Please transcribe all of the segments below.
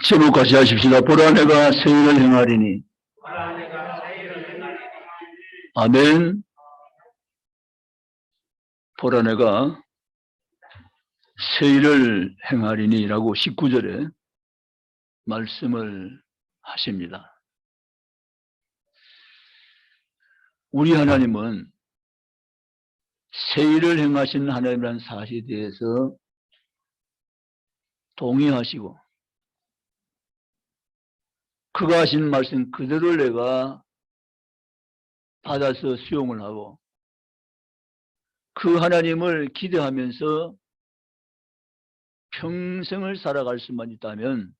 제목까지 하십시다. 보라 내가 새 일을 행하리니. 아멘. 보라 내가 새 일을 행하리니 라고 19절에 말씀을 하십니다. 우리 하나님은 새 일을 행하신 하나님이라는 사실에 대해서 동의하시고 그가 하신 말씀 그대로 내가 받아서 수용을 하고 그 하나님을 기대하면서 평생을 살아갈 수만 있다면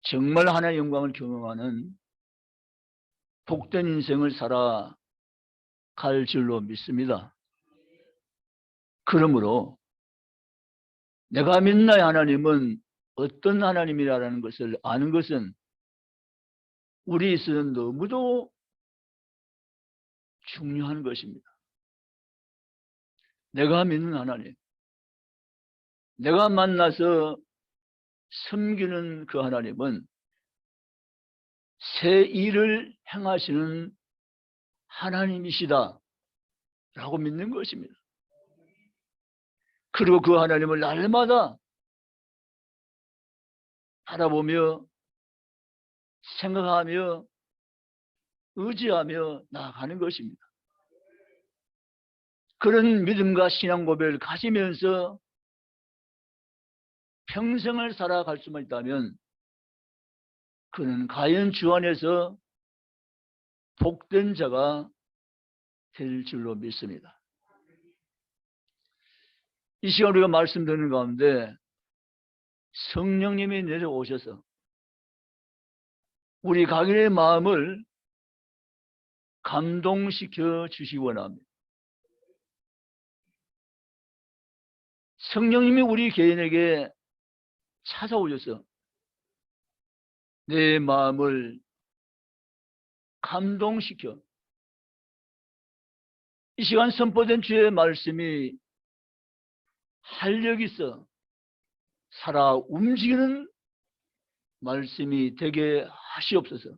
정말 하나님의 영광을 경험하는 복된 인생을 살아갈 줄로 믿습니다. 그러므로 내가 믿는 나의 하나님은 어떤 하나님이라는 것을 아는 것은 우리에 있어서는 너무도 중요한 것입니다. 내가 믿는 하나님, 내가 만나서 섬기는 그 하나님은 새 일을 행하시는 하나님이시다 라고 믿는 것입니다. 그리고 그 하나님을 날마다 바라보며 생각하며 의지하며 나아가는 것입니다. 그런 믿음과 신앙 고백을 가지면서 평생을 살아갈 수만 있다면 그는 과연 주 안에서 복된 자가 될 줄로 믿습니다. 이 시간 우리가 말씀드리는 가운데 성령님이 내려오셔서 우리 각인의 마음을 감동시켜 주시기 원합니다. 성령님이 우리 개인에게 찾아오셔서 내 마음을 감동시켜 이 시간 선포된 주의 말씀이 활력 있어 살아 움직이는 말씀이 되게 하시옵소서.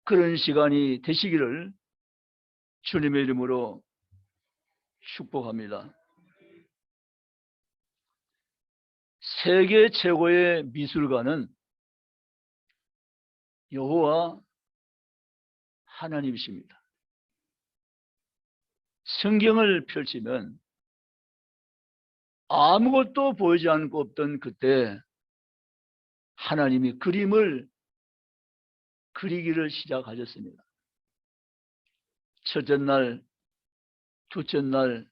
그런 시간이 되시기를 주님의 이름으로 축복합니다. 세계 최고의 미술가는 여호와 하나님이십니다. 성경을 펼치면 아무것도 보이지 않고 없던 그때 하나님이 그림을 그리기를 시작하셨습니다. 첫째 날, 둘째 날,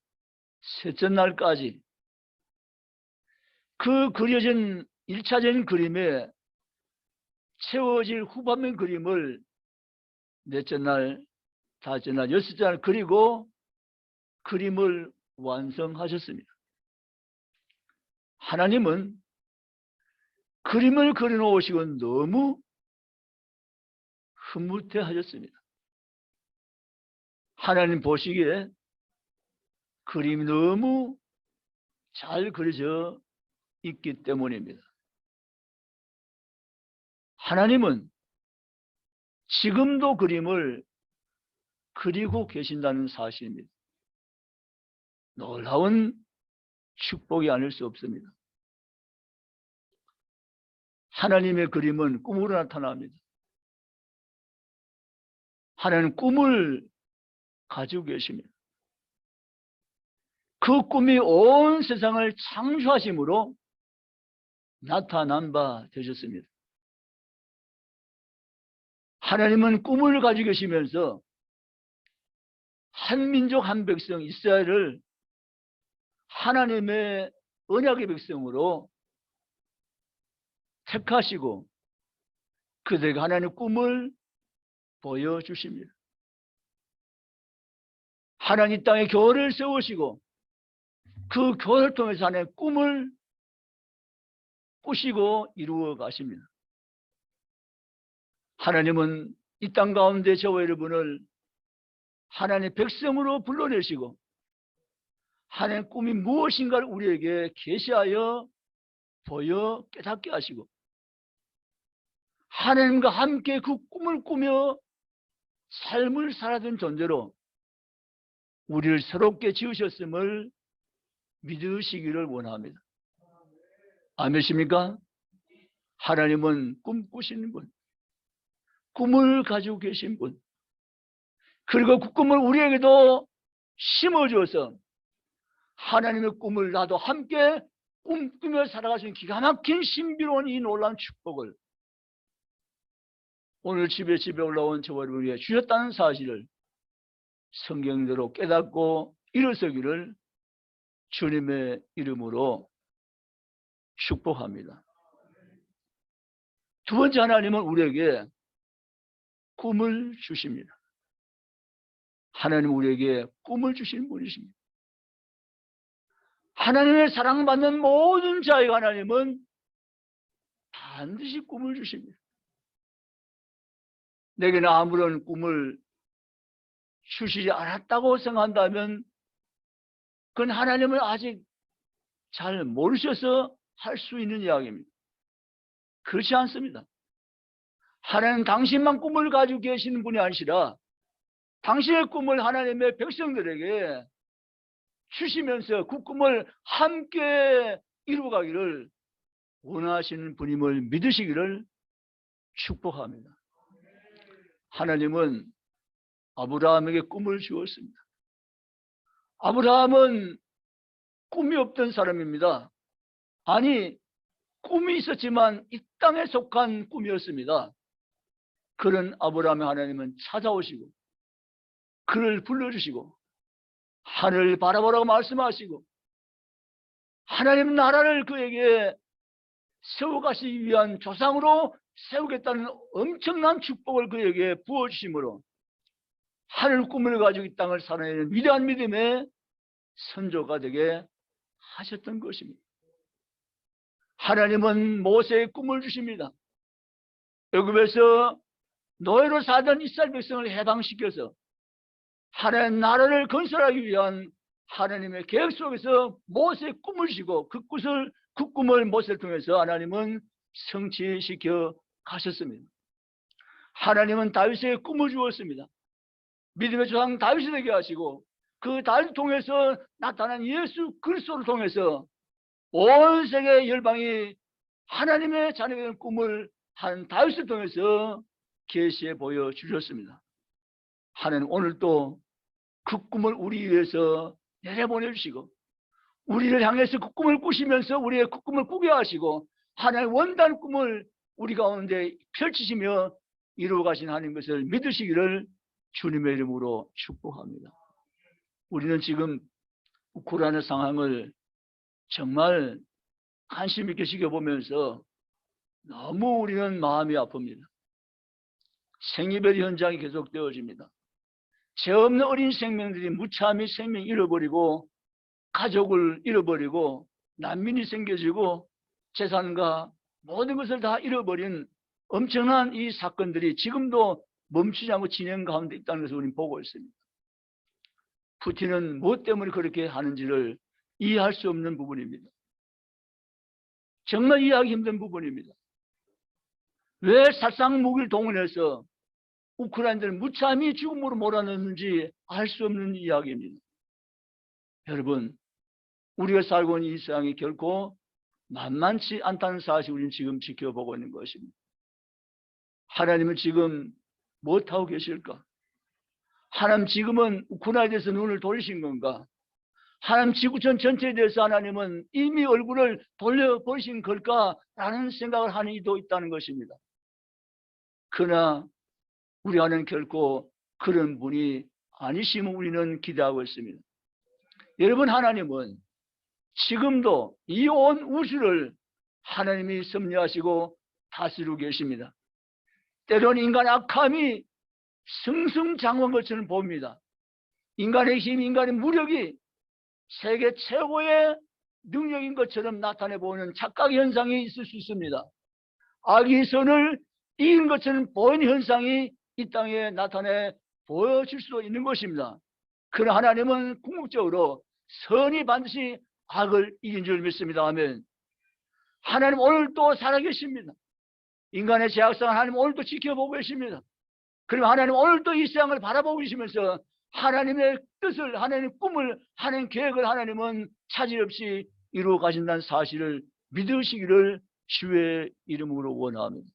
셋째 날까지 그 그려진 1차적인 그림에 채워질 후반면 그림을 넷째 날, 다섯째 날, 여섯째 날 그리고 그림을 완성하셨습니다. 하나님은 그림을 그려놓으시고 너무 흐뭇해 하셨습니다. 하나님 보시기에 그림이 너무 잘 그려져 있기 때문입니다. 하나님은 지금도 그림을 그리고 계신다는 사실입니다. 놀라운 축복이 아닐 수 없습니다. 하나님의 그림은 꿈으로 나타납니다. 하나님은 꿈을 가지고 계십니다. 그 꿈이 온 세상을 창조하심으로 나타난 바 되셨습니다. 하나님은 꿈을 가지고 계시면서 한 민족 한 백성 이스라엘을 하나님의 언약의 백성으로 택하시고 그들에게 하나님의 꿈을 보여주십니다. 하나님 땅에 교회를 세우시고 그 교회를 통해서 하나님의 꿈을 꾸시고 이루어 가십니다. 하나님은 이 땅 가운데 저와 여러분을 하나님의 백성으로 불러내시고 하나님의 꿈이 무엇인가를 우리에게 계시하여 보여 깨닫게 하시고 하나님과 함께 그 꿈을 꾸며 삶을 살아던 존재로 우리를 새롭게 지으셨음을 믿으시기를 원합니다. 아멘이십니까? 하나님은 꿈꾸시는 분, 꿈을 가지고 계신 분, 그리고 그 꿈을 우리에게도 심어주어서 하나님의 꿈을 나도 함께 꿈꾸며 살아가시는 기가 막힌 신비로운 이 놀라운 축복을 오늘 집에 올라온 저와 여러분에게 주셨다는 사실을 성경대로 깨닫고 일어서기를 주님의 이름으로 축복합니다. 두 번째, 하나님은 우리에게 꿈을 주십니다. 하나님은 우리에게 꿈을 주시는 분이십니다. 하나님의 사랑받는 모든 자에게 하나님은 반드시 꿈을 주십니다. 내게는 아무런 꿈을 주시지 않았다고 생각한다면 그건 하나님을 아직 잘 모르셔서 할 수 있는 이야기입니다. 그렇지 않습니다. 하나님은 당신만 꿈을 가지고 계시는 분이 아니시라 당신의 꿈을 하나님의 백성들에게 주시면서 그 꿈을 함께 이루어가기를 원하시는 분임을 믿으시기를 축복합니다. 하나님은 아브라함에게 꿈을 주었습니다. 아브라함은 꿈이 없던 사람입니다. 아니, 꿈이 있었지만 이 땅에 속한 꿈이었습니다. 그런 아브라함의 하나님은 찾아오시고 그를 불러주시고 하늘을 바라보라고 말씀하시고 하나님 나라를 그에게 세워가시기 위한 조상으로 세우겠다는 엄청난 축복을 그에게 부어주심으로 하늘 꿈을 가지고 이 땅을 살아내는 위대한 믿음의 선조가 되게 하셨던 것입니다. 하나님은 모세의 꿈을 주십니다. 애굽에서 노예로 살던 이스라엘 백성을 해방시켜서 하나님 나라를 건설하기 위한 하나님의 계획 속에서 모세의 꿈을 주시고 그 꿈을 모세를 통해서 하나님은 성취시켜 가셨습니다. 하나님은 다윗에게 꿈을 주었습니다. 믿음의 조상 다윗이 되게 하시고 그 다윗을 통해서 나타난 예수 그리스도를 통해서 온 세계 열방이 하나님의 자녀가 되는 꿈을 한 다윗을 통해서 계시해 보여주셨습니다. 하나님 오늘도 그 꿈을 우리 위해서 내려보내주시고 우리를 향해서 그 꿈을 꾸시면서 우리의 그 꿈을 꾸게 하시고 하나님의 원단 꿈을 우리 가운데 펼치시며 이루어 가신 하나님 것을 믿으시기를 주님의 이름으로 축복합니다. 우리는 지금 우크라이나 상황을 정말 관심 있게 지켜보면서 너무 우리는 마음이 아픕니다. 생이별 현장이 계속되어집니다. 죄 없는 어린 생명들이 무참히 생명 잃어버리고 가족을 잃어버리고 난민이 생겨지고 재산과 모든 것을 다 잃어버린 엄청난 이 사건들이 지금도 멈추지 않고 진행 가운데 있다는 것을 우리는 보고 있습니다. 푸틴은 무엇 때문에 그렇게 하는지를 이해할 수 없는 부분입니다. 정말 이해하기 힘든 부분입니다. 왜 살상 무기를 동원해서 우크라이나를 무참히 죽음으로 몰아넣는지 알 수 없는 이야기입니다. 여러분, 우리가 살고 있는 이 세상이 결코 만만치 않다는 사실을 우리는 지금 지켜보고 있는 것입니다. 하나님은 지금 무엇하고 계실까? 하나님 지금은 우크라이나에 대해서 눈을 돌리신 건가? 하나님 지구촌 전체에 대해서 하나님은 이미 얼굴을 돌려보신 걸까라는 생각을 하는 이도 있다는 것입니다. 그러나 우리 안에는 결코 그런 분이 아니심을 우리는 기대하고 있습니다. 여러분, 하나님은 지금도 이 온 우주를 하나님이 섭리하시고 다스리고 계십니다. 때로는 인간의 악함이 승승장구한 것처럼 봅니다. 인간의 힘, 인간의 무력이 세계 최고의 능력인 것처럼 나타내 보이는 착각 현상이 있을 수 있습니다. 악의 선을 이긴 것처럼 보이는 현상이 이 땅에 나타내 보여질 수도 있는 것입니다. 그러나 하나님은 궁극적으로 선이 반드시 악을 이긴 줄 믿습니다. 아멘. 하나님 오늘도 살아계십니다. 인간의 죄악성을 하나님 오늘도 지켜보고 계십니다. 그리고 하나님 오늘도 이 세상을 바라보고 계시면서 하나님의 뜻을, 하나님의 꿈을, 하나님의 계획을 하나님은 차질 없이 이루어 가신다는 사실을 믿으시기를 주의 이름으로 원합니다.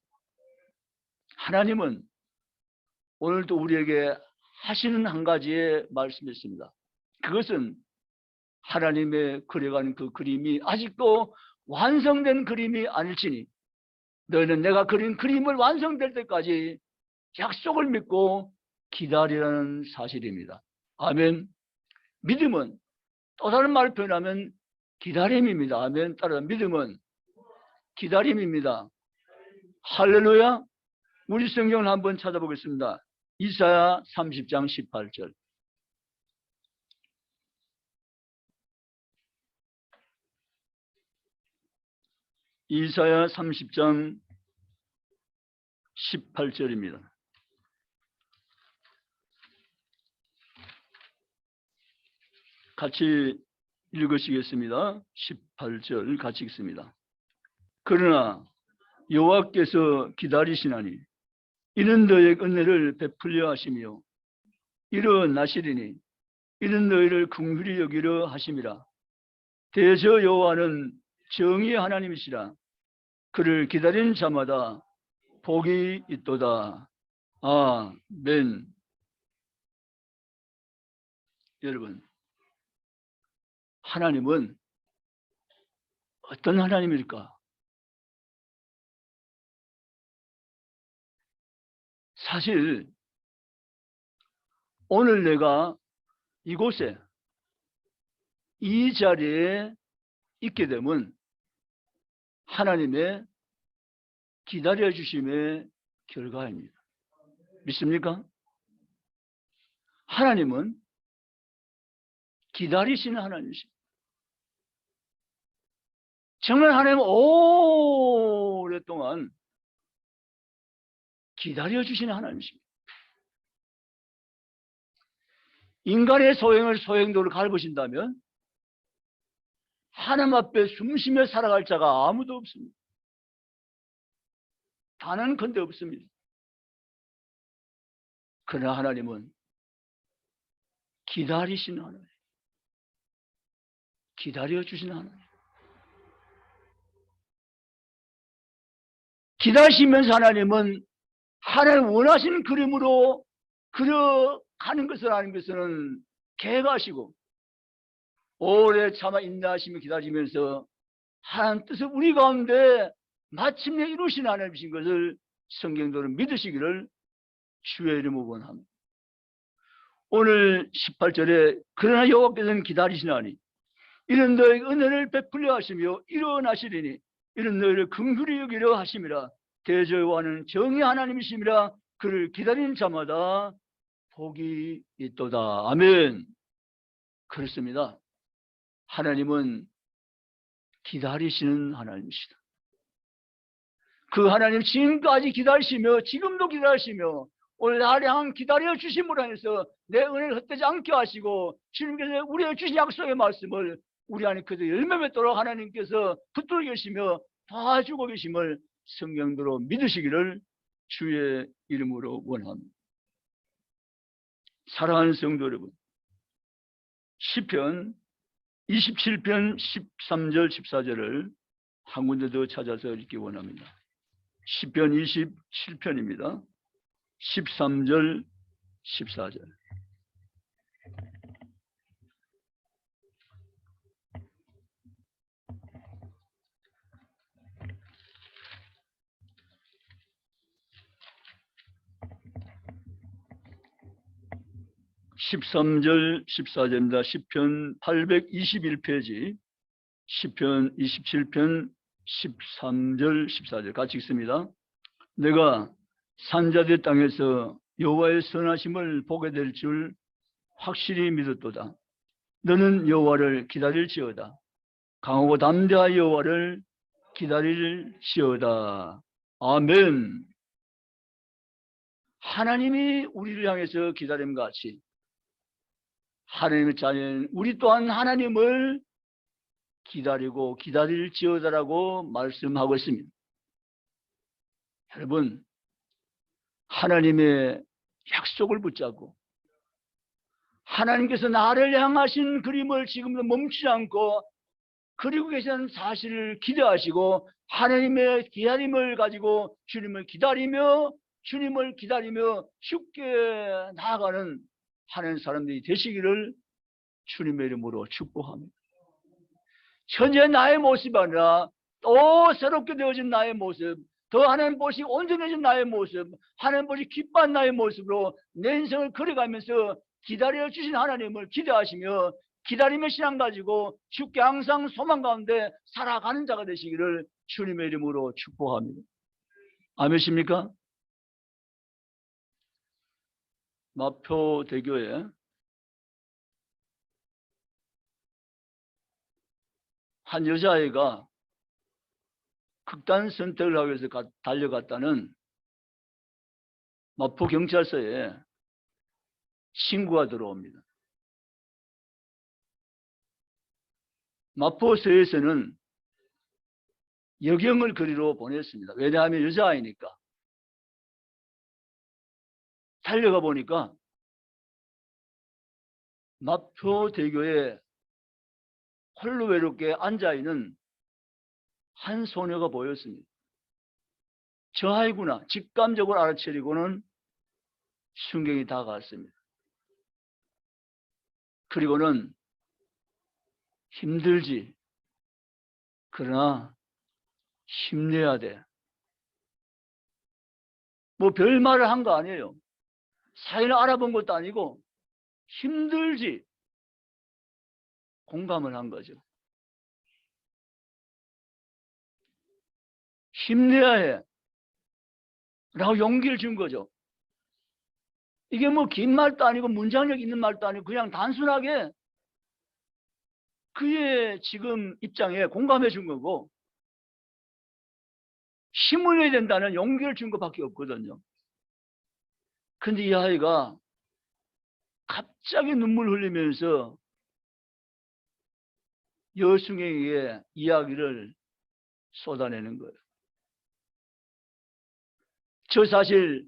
하나님은 오늘도 우리에게 하시는 한 가지의 말씀이 있습니다. 그것은 하나님의 그려가는 그 그림이 아직도 완성된 그림이 아닐지니 너희는 내가 그린 그림을 완성될 때까지 약속을 믿고 기다리라는 사실입니다. 아멘. 믿음은 또 다른 말을 표현하면 기다림입니다. 아멘. 따라 믿음은 기다림입니다. 할렐루야. 우리 성경을 한번 찾아보겠습니다. 이사야 30장 18절. 이사야 30장 18절입니다. 같이 읽으시겠습니다. 18절 같이 읽습니다. 그러나 여호와께서 기다리시나니 이는 너희의 은혜를 베풀려 하시며 일어나시리니 이는 너희를 긍휼히 여기려 하심이라. 대저 여호와는 정의의 하나님이시라. 그를 기다리는 자마다 복이 있도다. 아멘. 여러분, 하나님은 어떤 하나님일까? 사실 오늘 내가 이곳에 이 자리에 있게 되면 하나님의 기다려주심의 결과입니다. 믿습니까? 하나님은 기다리시는 하나님이십니다. 정말 하나님은 오랫동안 기다려주시는 하나님이십니다. 인간의 소행도를 갈보신다면 하나님 앞에 숨쉬며 살아갈 자가 아무도 없습니다. 단언컨대 없습니다. 그러나 하나님은 기다리시는 하나님, 기다려주시는 하나님. 기다리시면서 하나님은 하나님 원하시는 그림으로 그려가는 것을 아는 것은 계획하시고 오래 참아 인내하시며 기다리면서 하나님 뜻을 우리 가운데 마침내 이루신 하나님이신 것을 성경대로 믿으시기를 주의 이름으로 원합니다. 오늘 18절에 그러나 여호와께서는 기다리시나니 이는 너희 은혜를 베풀려 하시며 일어나시리니 이는 너희를 긍휼히 여기려 하심이라. 대저 여호와는 정의 하나님이심이라. 그를 기다리는 자마다 복이 있도다. 아멘. 그렇습니다. 하나님은 기다리시는 하나님이시다. 그 하나님 지금까지 기다리시며 지금도 기다리시며 오늘 나를 향한 기다려 주심으로 해서 내 은혜를 헛되지 않게 하시고 주님께서 우리에게 주신 약속의 말씀을 우리 안에 그대로 열매 맺도록 하나님께서 붙들어 계시며 도와주고 계심을 성경대로 믿으시기를 주의 이름으로 원합니다. 사랑하는 성도 여러분, 시편 27편 13절 14절을 한 군데 더 찾아서 읽기 원합니다. 시편 27편입니다. 13절 14절. (13절) 14절입니다. 시편 821페이지 시편 27편 13절 14절 같이 읽습니다. 내가 산자들 땅에서 여호와의 선하심을 보게 될 줄 확실히 믿었도다. 너는 여호와를 기다릴지어다. 강하고 담대한 여호와를 기다릴지어다. 아멘. 하나님이 우리를 향해서 기다림과 같이 하나님의 자녀는 우리 또한 하나님을 기다리고 기다릴지어다라고 말씀하고 있습니다. 여러분, 하나님의 약속을 붙잡고 하나님께서 나를 향하신 그림을 지금도 멈추지 않고 그리고 계시는 사실을 기대하시고 하나님의 기다림을 가지고 주님을 기다리며 쉽게 나아가는 하는 사람들이 되시기를 주님의 이름으로 축복합니다. 현재 나의 모습이 아니라 또 새롭게 되어진 나의 모습, 더 하나님 보시 온전해진 나의 모습, 하나님 보시 기뻐한 나의 모습으로 내 인생을 걸어가면서 기다려 주신 하나님을 기대하시며 기다림의 신앙 가지고 주께 항상 소망 가운데 살아가는 자가 되시기를 주님의 이름으로 축복합니다. 아멘이십니까? 마포대교에 한 여자아이가 극단 선택을 하기 위해서 달려갔다는 마포경찰서에 신고가 들어옵니다. 마포서에서는 여경을 거리로 보냈습니다. 왜냐하면 여자아이니까. 달려가 보니까 마포대교에 홀로 외롭게 앉아있는 한 소녀가 보였습니다. 저 아이구나 직감적으로 알아차리고는 순경이 다가왔습니다. 그리고는 힘들지. 그러나 힘내야 돼. 뭐 별말을 한 거 아니에요. 사연을 알아본 것도 아니고 힘들지. 공감을 한 거죠. 힘내야 해. 라고 용기를 준 거죠. 이게 뭐 긴 말도 아니고 문장력 있는 말도 아니고 그냥 단순하게 그의 지금 입장에 공감해 준 거고 힘을 내야 된다는 용기를 준 것밖에 없거든요. 근데 이 아이가 갑자기 눈물 흘리면서 여승에게 이야기를 쏟아내는 거예요. 저 사실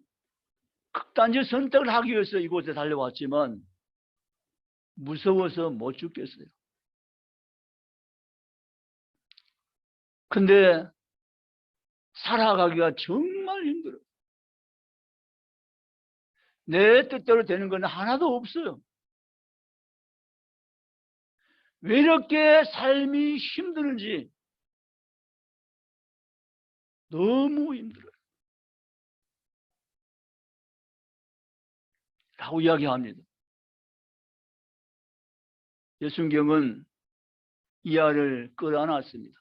극단적 선택을 하기 위해서 이곳에 달려왔지만 무서워서 못 죽겠어요. 근데 살아가기가 정말 힘들어요. 내 뜻대로 되는 건 하나도 없어요. 왜 이렇게 삶이 힘드는지 너무 힘들어요. 라고 이야기합니다. 예순경은 이 아이를 끌어안았습니다.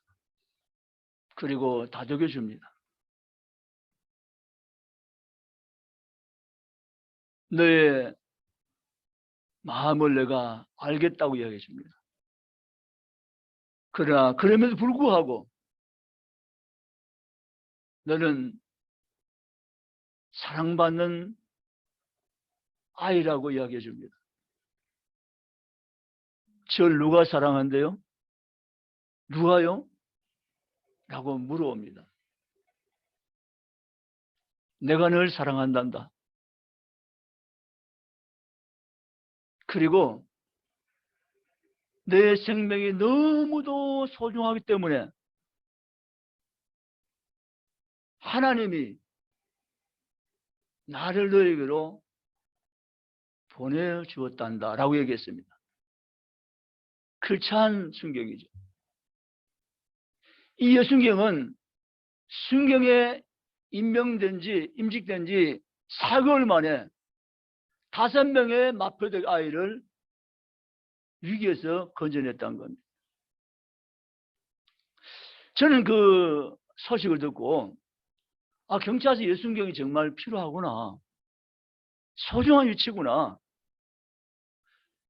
그리고 다독여 줍니다. 너의 마음을 내가 알겠다고 이야기해 줍니다. 그러나 그럼에도 불구하고 너는 사랑받는 아이라고 이야기해 줍니다. 절 누가 사랑한대요? 누가요? 라고 물어옵니다. 내가 널 사랑한단다. 그리고 내 생명이 너무도 소중하기 때문에 하나님이 나를 너에게로 보내주었단다 라고 얘기했습니다. 크찬 순경이죠. 이 여순경은 순경에 임직된 지 4개월 만에 5명의 마포대 아이를 위기에서 건져냈다는 겁니다. 저는 그 소식을 듣고 경찰서 여순경이 정말 필요하구나. 소중한 위치구나.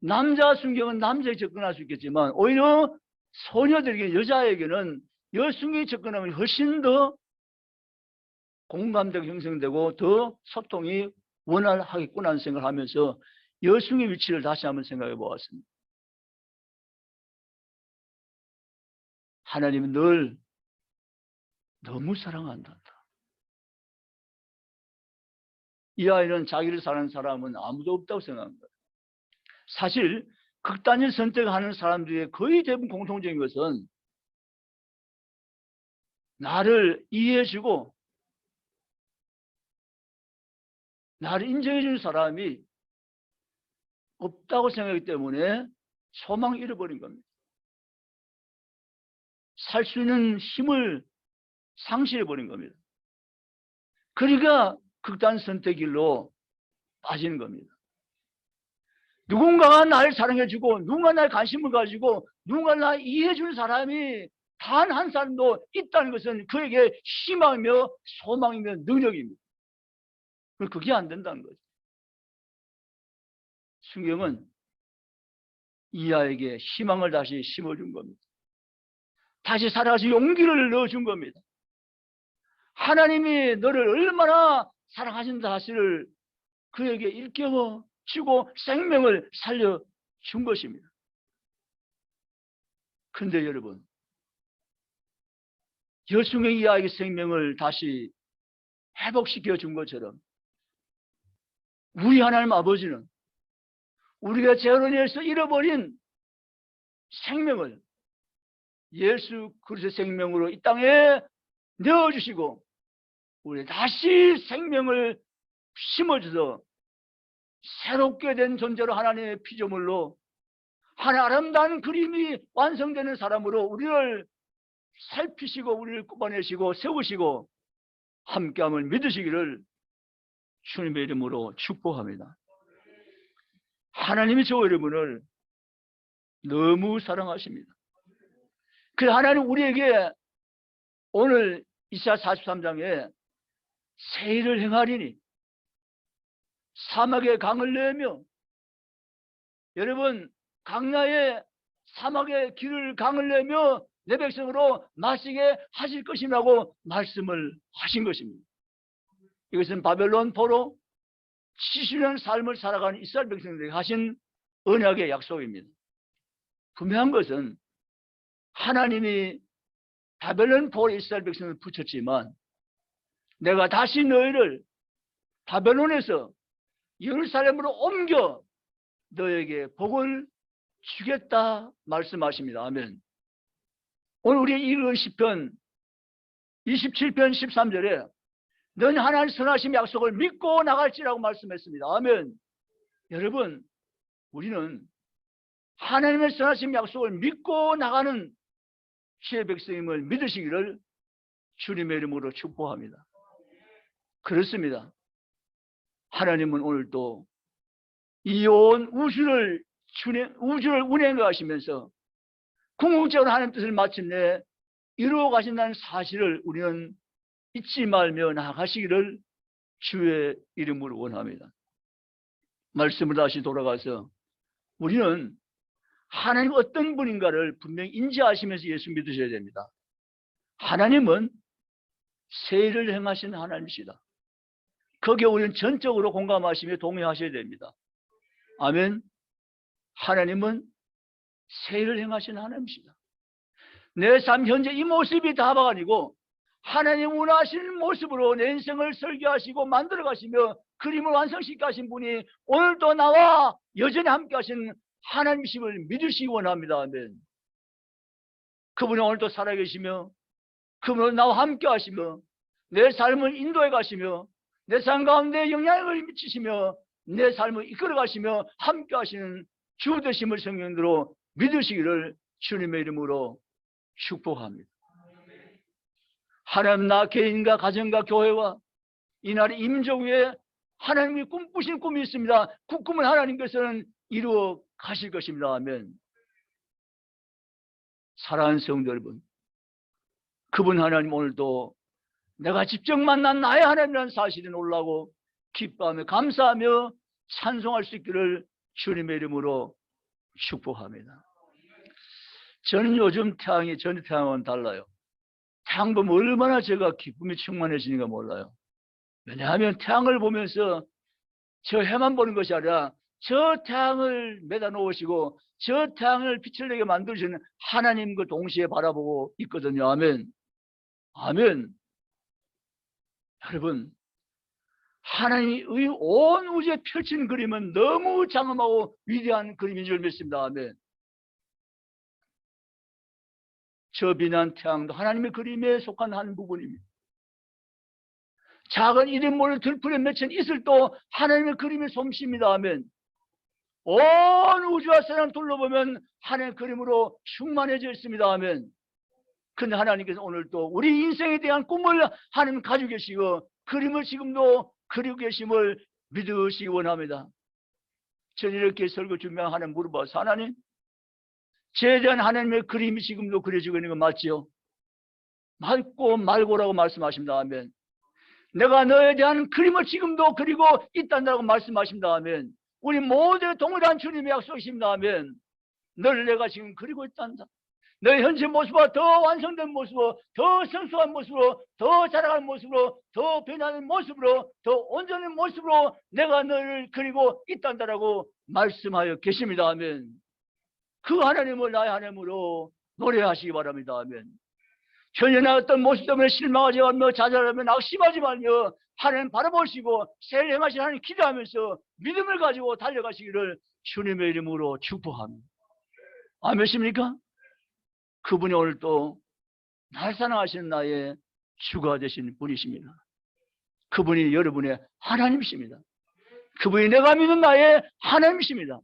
남자 순경은 남자에게 접근할 수 있겠지만 오히려 소녀들에게 여자에게는 여순경이 접근하면 훨씬 더 공감대가 형성되고 더 소통이 원활하겠구나 하는 생각을 하면서 여순의 위치를 다시 한번 생각해 보았습니다. 하나님은 늘 너무 사랑한단다. 이 아이는 자기를 사랑하는 사람은 아무도 없다고 생각합니다. 사실 극단적 선택하는 사람들의 거의 대부분 공통적인 것은 나를 이해해주고 나를 인정해주는 사람이 없다고 생각하기 때문에 소망을 잃어버린 겁니다. 살 수 있는 힘을 상실해버린 겁니다. 그러니까 극단 선택길로 빠지는 겁니다. 누군가가 나를 사랑해주고 누군가 나에 관심을 가지고 누군가 나를 이해해주는 사람이 단 한 사람도 있다는 것은 그에게 희망이며 소망이며 능력입니다. 그게 안 된다는 거죠. 성경은 이 아이에게 희망을 다시 심어준 겁니다. 다시 살아갈 수 용기를 넣어준 겁니다. 하나님이 너를 얼마나 사랑하신다 사실을 그에게 일깨워주고 생명을 살려준 것입니다. 그런데 여러분, 여순의 이 아이의 생명을 다시 회복시켜 준 것처럼 우리 하나님 아버지는 우리가 죄로 인해서 잃어버린 생명을 예수 그리스도의 생명으로 이 땅에 넣어주시고 우리 다시 생명을 심어줘서 새롭게 된 존재로 하나님의 피조물로 하나님 아름다운 그림이 완성되는 사람으로 우리를 살피시고 우리를 꼽아내시고 세우시고 함께함을 믿으시기를 주님의 이름으로 축복합니다. 하나님이 저 여러분을 너무 사랑하십니다. 그래서 하나님 우리에게 오늘 이사야 43장에 새 일을 행하리니 사막에 강을 내며 여러분 강야에 사막에 길을 강을 내며 내 백성으로 마시게 하실 것이라고 말씀을 하신 것입니다. 이것은 바벨론 포로 70년 삶을 살아가는 이스라엘 백성들에게 하신 언약의 약속입니다. 분명한 것은 하나님이 바벨론 포로 이스라엘 백성을 붙였지만 내가 다시 너희를 바벨론에서 예루살렘으로 옮겨 너에게 복을 주겠다 말씀하십니다. 아멘. 오늘 우리 읽은 시편 27편 13절에 너는 하나님의 선하심 약속을 믿고 나갈지라고 말씀했습니다. 아멘. 여러분, 우리는 하나님의 선하심 약속을 믿고 나가는 주의 백성임을 믿으시기를 주님의 이름으로 축복합니다. 그렇습니다. 하나님은 오늘도 이 온 우주를 운행하시면서 궁극적으로 하나님 뜻을 마침내 이루어 가신다는 사실을 우리는 잊지 말며 나아가시기를 주의 이름으로 원합니다. 말씀을 다시 돌아가서 우리는 하나님 어떤 분인가를 분명히 인지하시면서 예수 믿으셔야 됩니다. 하나님은 새 일을 행하신 하나님이시다. 거기에 우리는 전적으로 공감하시며 동의하셔야 됩니다. 아멘. 하나님은 새 일을 행하신 하나님이시다. 내 삶 현재 이 모습이 다가 아니고 하나님 원하시는 모습으로 내 인생을 설계하시고 만들어 가시며 그림을 완성시켜 가신 분이 오늘도 나와 여전히 함께 하신 하나님이심을 믿으시기 원합니다. 아멘. 그분이 오늘도 살아계시며 그분은 나와 함께 하시며 내 삶을 인도해 가시며 내 삶 가운데 영향을 미치시며 내 삶을 이끌어 가시며 함께 하시는 주 되심을 성령으로 믿으시기를 주님의 이름으로 축복합니다. 하나님 나 개인과 가정과 교회와 이날의 임종 위에 하나님이 꿈꾸신 꿈이 있습니다. 그 꿈을 하나님께서는 이루어 가실 것입니다. 아멘. 사랑하는 성도 여러분, 그분 하나님 오늘도 내가 직접 만난 나의 하나님이라는 사실이 놀라고 기뻐하며 감사하며 찬송할 수 있기를 주님의 이름으로 축복합니다. 저는 요즘 전에 태양과는 달라요. 태양 보면 얼마나 제가 기쁨이 충만해지는가 몰라요. 왜냐하면 태양을 보면서 저 해만 보는 것이 아니라 저 태양을 매다 놓으시고 저 태양을 빛을 내게 만드시는 하나님과 동시에 바라보고 있거든요. 아멘. 아멘. 여러분, 하나님이 온 우주에 펼친 그림은 너무 장엄하고 위대한 그림인 줄 믿습니다. 아멘. 저 빛난 태양도 하나님의 그림에 속한 한 부분입니다. 작은 이름 모를 들풀에 맺힌 이슬도 하나님의 그림의 솜씨입니다. 아멘. 온 우주와 세상 둘러보면 하나님의 그림으로 충만해져 있습니다. 아멘. 근데 하나님께서 오늘 또 우리 인생에 대한 꿈을 하나님 가지고 계시고 그림을 지금도 그리고 계심을 믿으시기 원합니다. 저는 이렇게 설교 준비하면 하나님 물어봐서, 하나님, 저에 대한 하나님의 그림이 지금도 그려지고 있는 거 맞지요? 맞고 말고라고 말씀하십니다. 아멘. 내가 너에 대한 그림을 지금도 그리고 있단다고 말씀하십니다. 아멘. 우리 모두의 동일한 주님의 약속이십니다. 아멘. 너를 내가 지금 그리고 있단다. 너의 현재 모습과 더 완성된 모습으로, 더 성숙한 모습으로, 더 자라가는 모습으로, 더 변하는 모습으로, 더 온전한 모습으로 내가 너를 그리고 있단다라고 말씀하여 계십니다. 아멘. 그 하나님을 나의 하나님으로 노래하시기 바랍니다. 아멘. 현연한 어떤 모습 때문에 실망하지 말며 좌절하며 낙심하지 말며 하나님 바라보시고 새를 행하시는 하나님 기대하면서 믿음을 가지고 달려가시기를 주님의 이름으로 축복합니다. 아멘입니까? 그분이 오늘 또 날 사랑하시는 나의 주가 되신 분이십니다. 그분이 여러분의 하나님이십니다. 그분이 내가 믿는 나의 하나님이십니다.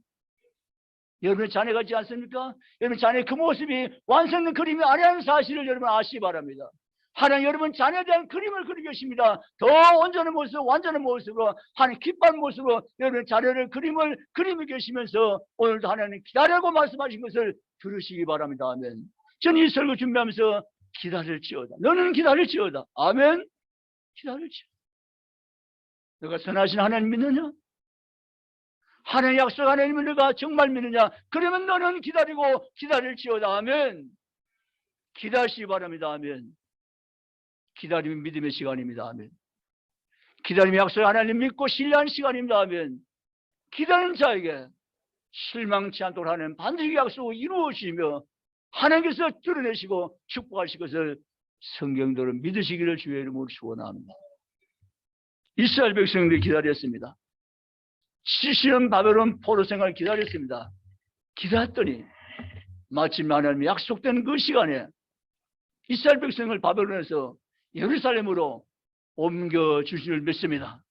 여러분의 자녀가 있지 않습니까? 여러분 자녀의 그 모습이 완성된 그림이 아니라는 사실을 여러분 아시기 바랍니다. 하나님 여러분 자녀에 대한 그림을 그리고 계십니다. 더 온전한 모습, 완전한 모습으로 하나님 기뻐하는 모습으로 여러분 자녀를 그림을 그리고 계시면서 오늘도 하나님 기다리라고 말씀하신 것을 들으시기 바랍니다. 아멘. 저는 이 설교 준비하면서 기다릴지어다. 너는 기다릴지어다. 아멘. 기다릴지어다. 너가 선하신 하나님 믿느냐? 하나님 약속 하나님을 너가 정말 믿느냐? 그러면 너는 기다리고 기다릴지어다. 아멘. 기다리시기 바랍니다. 아멘. 기다림이 믿음의 시간입니다. 아멘. 기다림이 약속 하나님 믿고 신뢰하는 시간입니다. 아멘. 기다리는 자에게 실망치 않도록 하는 반드시 약속을 이루어지며 하나님께서 드러내시고 축복하실 것을 성경대로 믿으시기를 주의 이름으로 축원합니다. 이스라엘 백성들이 기다렸습니다. 70년 바벨론 포로 생활을 기다렸습니다. 기다렸더니 마침 하나님이 약속된 그 시간에 이스라엘 백성을 바벨론에서 예루살렘으로 옮겨주실 줄 믿습니다.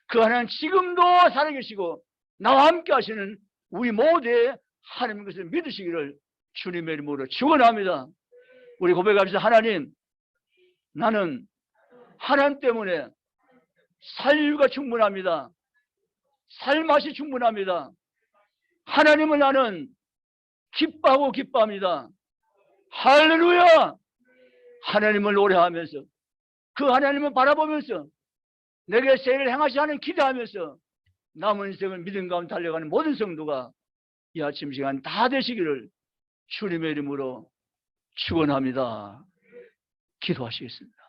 그 하나님 지금도 살아계시고 나와 함께 하시는 우리 모두의 하나님의 것을 믿으시기를 주님의 이름으로 축원합니다. 우리 고백합시다. 하나님, 나는 하나님 때문에 살유가 충분합니다. 살맛이 충분합니다. 하나님을 나는 기뻐하고 기뻐합니다. 할렐루야! 하나님을 노래하면서 그 하나님을 바라보면서 내게 세를 행하시 하는 기대하면서 남은 인생을 믿음 가운데 달려가는 모든 성도가 이 아침 시간 다 되시기를 주님의 이름으로 축원합니다. 기도하시겠습니다.